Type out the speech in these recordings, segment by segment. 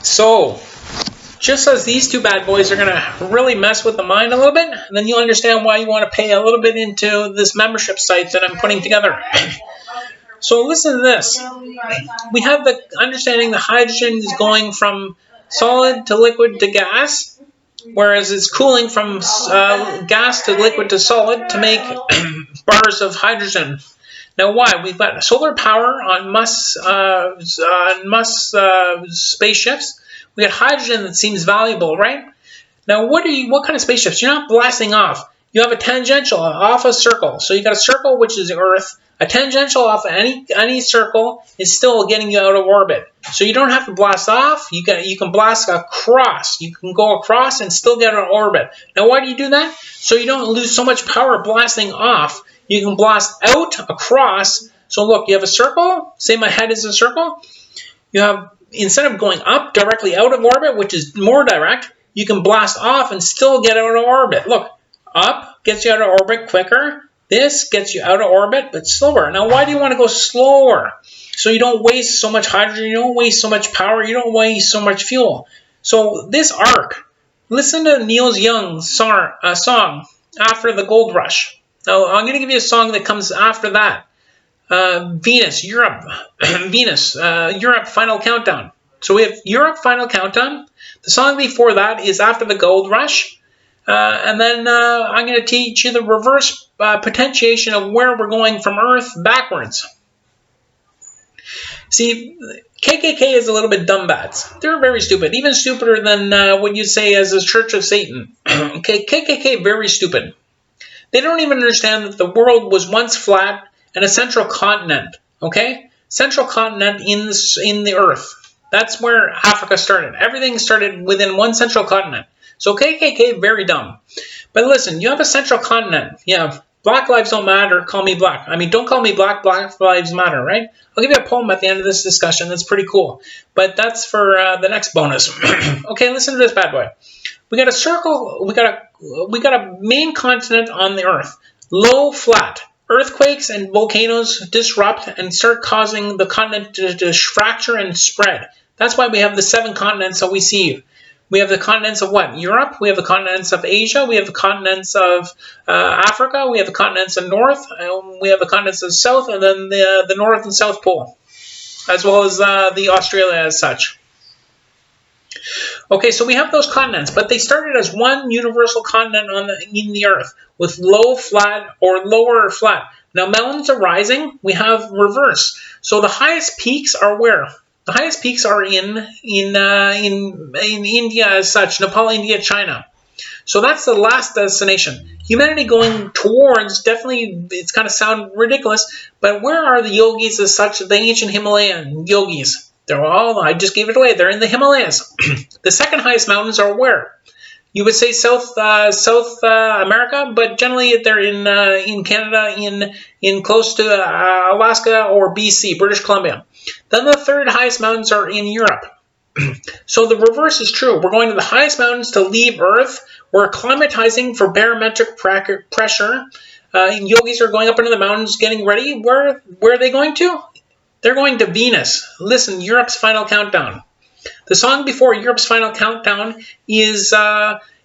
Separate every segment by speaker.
Speaker 1: So, just as these two bad boys are going to really mess with the mind a little bit, then you'll understand why you want to pay a little bit into this membership site that I'm putting together. So listen to this. We have the understanding that hydrogen is going from solid to liquid to gas, whereas it's cooling from gas to liquid to solid to make bars of hydrogen. Now, why? We've got solar power on Musk's spaceships. We got hydrogen that seems valuable, right? Now, what kind of spaceships? You're not blasting off. You have a tangential off a circle. So you got a circle, which is Earth. A tangential off any circle is still getting you out of orbit. So you don't have to blast off. You can blast across. You can go across and still get out of orbit. Now, why do you do that? So you don't lose so much power blasting off. You can blast out across. So look, you have a circle. Say my head is a circle. You have, instead of going up directly out of orbit, which is more direct, you can blast off and still get out of orbit. Look, up gets you out of orbit quicker. This gets you out of orbit, but slower. Now, why do you want to go slower? So you don't waste so much hydrogen, you don't waste so much power, you don't waste so much fuel. So this arc, listen to Neil Young's song, After the Gold Rush. Now, I'm going to give you a song that comes after that. Venus, Europe, Europe, Final Countdown. So we have Europe, Final Countdown. The song before that is After the Gold Rush. And then I'm going to teach you the reverse potentiation of where we're going from Earth backwards. See, KKK is a little bit dumbbats. They're very stupid, even stupider than what you'd say as a Church of Satan. Okay, KKK, very stupid. They don't even understand that the world was once flat and a central continent. Okay, central continent in the Earth. That's where Africa started. Everything started within one central continent. So KKK, very dumb. But listen, you have a central continent. Yeah, Black lives don't matter, call me black. I mean, don't call me black, Black lives matter, right? I'll give you a poem at the end of this discussion that's pretty cool. But that's for the next bonus. Okay, listen to this bad boy. We got a circle, we got a main continent on the Earth. Low, flat. Earthquakes and volcanoes disrupt and start causing the continent to fracture and spread. That's why we have the 7 continents that we see. We have the continents of what? Europe. We have the continents of Asia. We have the continents of Africa. We have the continents of North. We have the continents of South, and then the North and South Pole, as well as the Australia as such. Okay, so we have those continents, but they started as one universal continent in the Earth with low, flat, or lower or flat. Now mountains are rising. We have reverse. So the highest peaks are where? The highest peaks are in India as such, Nepal, India, China. So that's the last destination. Humanity going towards, definitely, it's going to sound ridiculous, but where are the yogis as such, the ancient Himalayan yogis? They're all, I just gave it away, they're in the Himalayas. The second highest mountains are where? You would say South America, but generally they're in Canada, in close to Alaska or BC, British Columbia. Then the third highest mountains are in Europe. So the reverse is true. We're going to the highest mountains to leave Earth. We're acclimatizing for barometric pressure. Yogis are going up into the mountains, getting ready. Where are they going to? They're going to Venus. Listen, Europe's Final Countdown. The song before Europe's Final Countdown is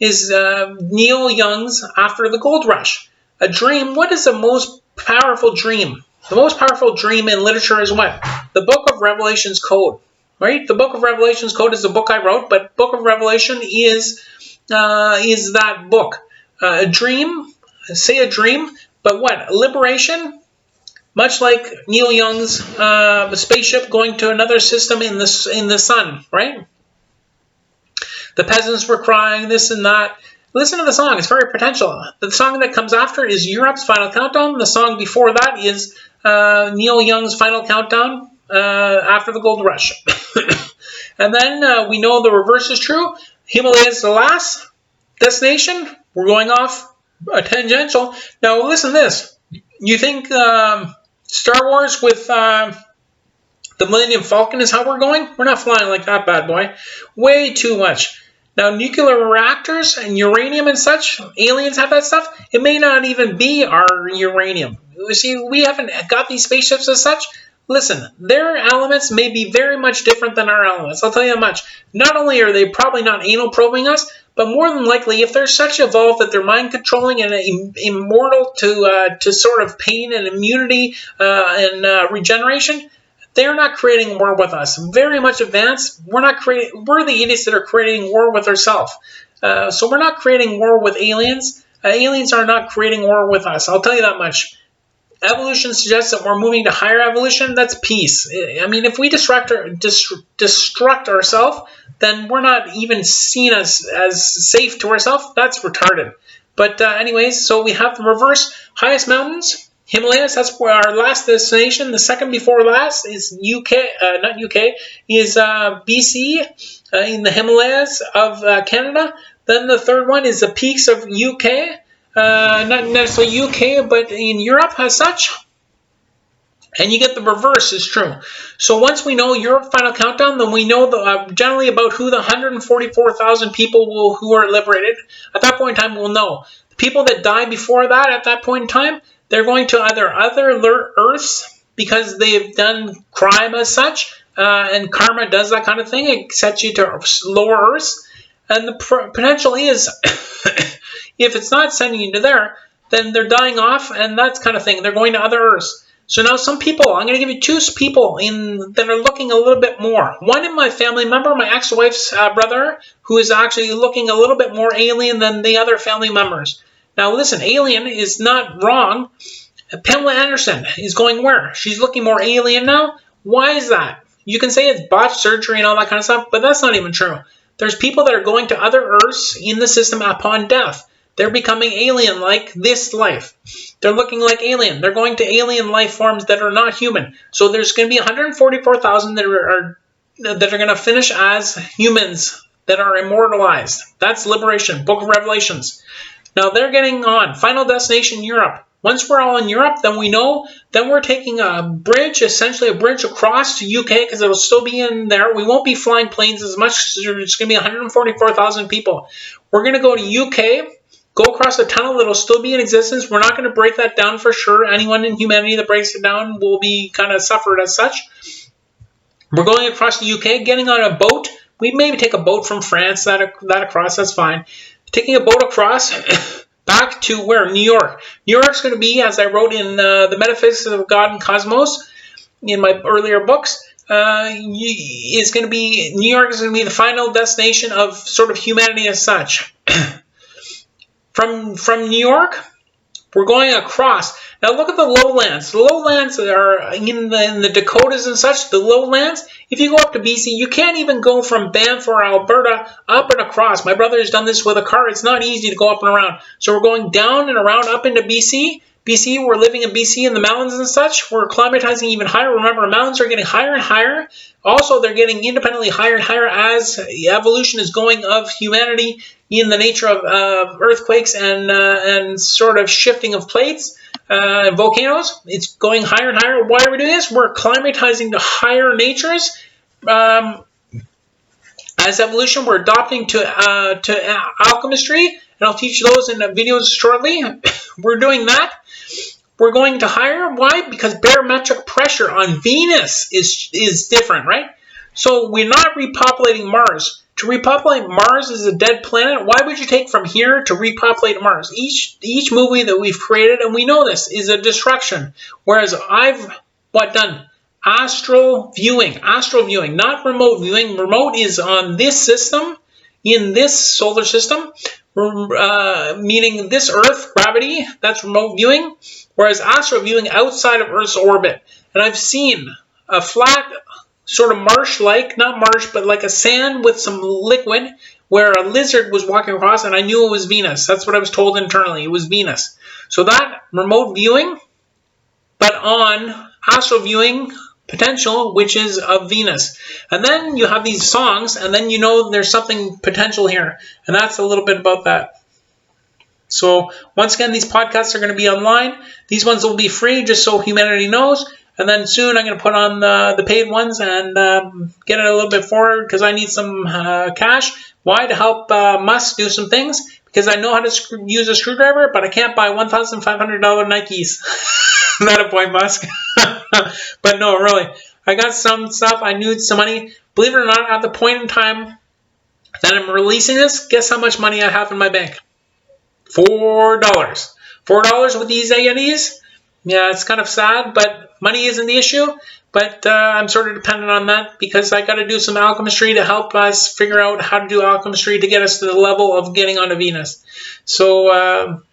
Speaker 1: Neil Young's After the Gold Rush. A dream. What is the most powerful dream? The most powerful dream in literature is what? The Book of Revelation's Code. Right? The Book of Revelation's Code is the book I wrote, but Book of Revelation is that book. A dream, say a dream, but what? Liberation, much like Neil Young's spaceship going to another system in the sun, right? The peasants were crying, this and that. Listen to the song, it's very potential. The song that comes after is Europe's Final Countdown. The song before that is Neil Young's Final Countdown, After the Gold Rush. And then we know the reverse is true. Himalaya is the last destination. We're going off a tangential. Now listen to this. You think Star Wars with the Millennium Falcon is how we're going? We're not flying like that bad boy. Way too much. Now, nuclear reactors and uranium and such, aliens have that stuff. It may not even be our uranium. You see, we haven't got these spaceships as such. Listen, their elements may be very much different than our elements. I'll tell you how much. Not only are they probably not anal probing us, but more than likely, if they're such evolved that they're mind controlling and immortal to sort of pain and immunity and regeneration, they're not creating war with us. Very much advanced. We're the idiots that are creating war with ourselves. So we're not creating war with aliens. Aliens are not creating war with us. I'll tell you that much. Evolution suggests that we're moving to higher evolution. That's peace. I mean, if we destruct ourselves, then we're not even seen as safe to ourselves. That's retarded. But anyways, so we have the reverse highest mountains, Himalayas. That's where our last destination. The second before last is is BC in the Himalayas of Canada. Then the third one is the peaks of UK. Not necessarily UK, but in Europe as such. And you get the reverse is true. So once we know Europe final countdown, then we know generally about who the 144,000 people who are liberated. At that point in time, we'll know. The people that die before that, at that point in time, they're going to either other Earths because they've done crime as such, and karma does that kind of thing. It sets you to lower Earths. And the potential is, if it's not sending you to there, then they're dying off, and that kind of thing. They're going to other Earths. So now some people, I'm going to give you two people that are looking a little bit more. One in my family member, my ex-wife's brother, who is actually looking a little bit more alien than the other family members. Now listen, alien is not wrong. Pamela Anderson is going where? She's looking more alien now. Why is that? You can say it's botched surgery and all that kind of stuff, but that's not even true. There's people that are going to other Earths in the system upon death. They're becoming alien-like this life. They're looking like alien. They're going to alien life forms that are not human. So there's going to be 144,000 that are going to finish as humans that are immortalized. That's liberation. Book of Revelations. Now they're getting on. Final destination, Europe. Once we're all in Europe, then we know, then we're taking a bridge, essentially a bridge across to UK, because it'll still be in there. We won't be flying planes as much. It's going to be 144,000 people. We're going to go to UK, go across a tunnel that'll still be in existence. We're not going to break that down for sure. Anyone in humanity that breaks it down will be kind of suffered as such. We're going across the UK, getting on a boat. We maybe take a boat from France, that across, that's fine. Taking a boat across... back to where? New York. New York's going to be, as I wrote in the Metaphysics of God and Cosmos in my earlier books, is going to be, New York is going to be the final destination of sort of humanity as such. From New York, we're going across. Now look at the lowlands. The lowlands are in the Dakotas and such. The lowlands, if you go up to BC, you can't even go from Banff or Alberta up and across. My brother has done this with a car. It's not easy to go up and around. So we're going down and around up into BC. BC, we're living in BC in the mountains and such. We're climatizing even higher. Remember, mountains are getting higher and higher. Also, they're getting independently higher and higher as evolution is going of humanity in the nature of earthquakes and sort of shifting of plates. Volcanoes, it's going higher and higher. Why are we doing this? We're climatizing to higher natures. As evolution, we're adopting to alchemistry, and I'll teach those in the videos shortly. We're doing that. We're going to higher. Why? Because barometric pressure on Venus is different, right? So we're not repopulating Mars. To repopulate Mars is a dead planet. Why would you take from here to repopulate Mars? Each movie that we've created, and we know this, is a destruction. Whereas I've done? Astral viewing, not remote viewing. Remote is on this system, in this solar system, meaning this Earth, gravity, that's remote viewing. Whereas astral viewing outside of Earth's orbit. And I've seen a flat, sort of marsh-like, not marsh, but like a sand with some liquid, where a lizard was walking across, and I knew it was Venus. That's what I was told internally. It was Venus. So that remote viewing, but on astral viewing potential, which is of Venus. And then you have these songs, and then you know there's something potential here. And that's a little bit about that. So once again, these podcasts are going to be online. These ones will be free, just so humanity knows. And then soon I'm going to put on the paid ones and get it a little bit forward because I need some cash. Why? To help Musk do some things. because I know how to use a screwdriver, but I can't buy $1,500 Nikes. Not a point, Musk. But no, really, I got some stuff. I need some money. Believe it or not, at the point in time that I'm releasing this, guess how much money I have in my bank? $4. $4 with these A&Es? Yeah, it's kind of sad, but money isn't the issue. But I'm sort of dependent on that because I got to do some alchemistry to help us figure out how to do alchemistry to get us to the level of getting onto Venus. So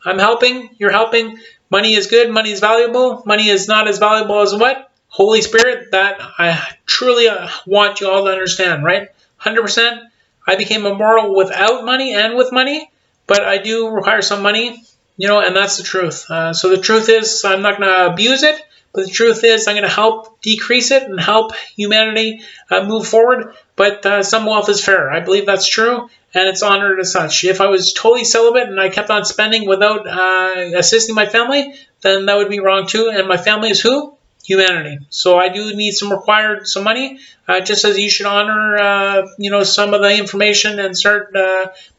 Speaker 1: I'm helping. You're helping. Money is good. Money is valuable. Money is not as valuable as what? Holy Spirit. That I truly want you all to understand, right? 100%. I became immortal without money and with money, but I do require some money, and that's the truth. So the truth is I'm not going to abuse it. But the truth is, I'm going to help decrease it and help humanity move forward. But some wealth is fair. I believe that's true, and it's honored as such. If I was totally celibate and I kept on spending without assisting my family, then that would be wrong too. And my family is who? Humanity. So I do need some money, just as you should honor, some of the information and start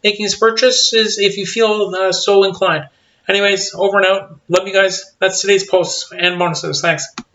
Speaker 1: making some purchases if you feel so inclined. Anyways, over and out. Love you guys. That's today's post and bonuses. Thanks.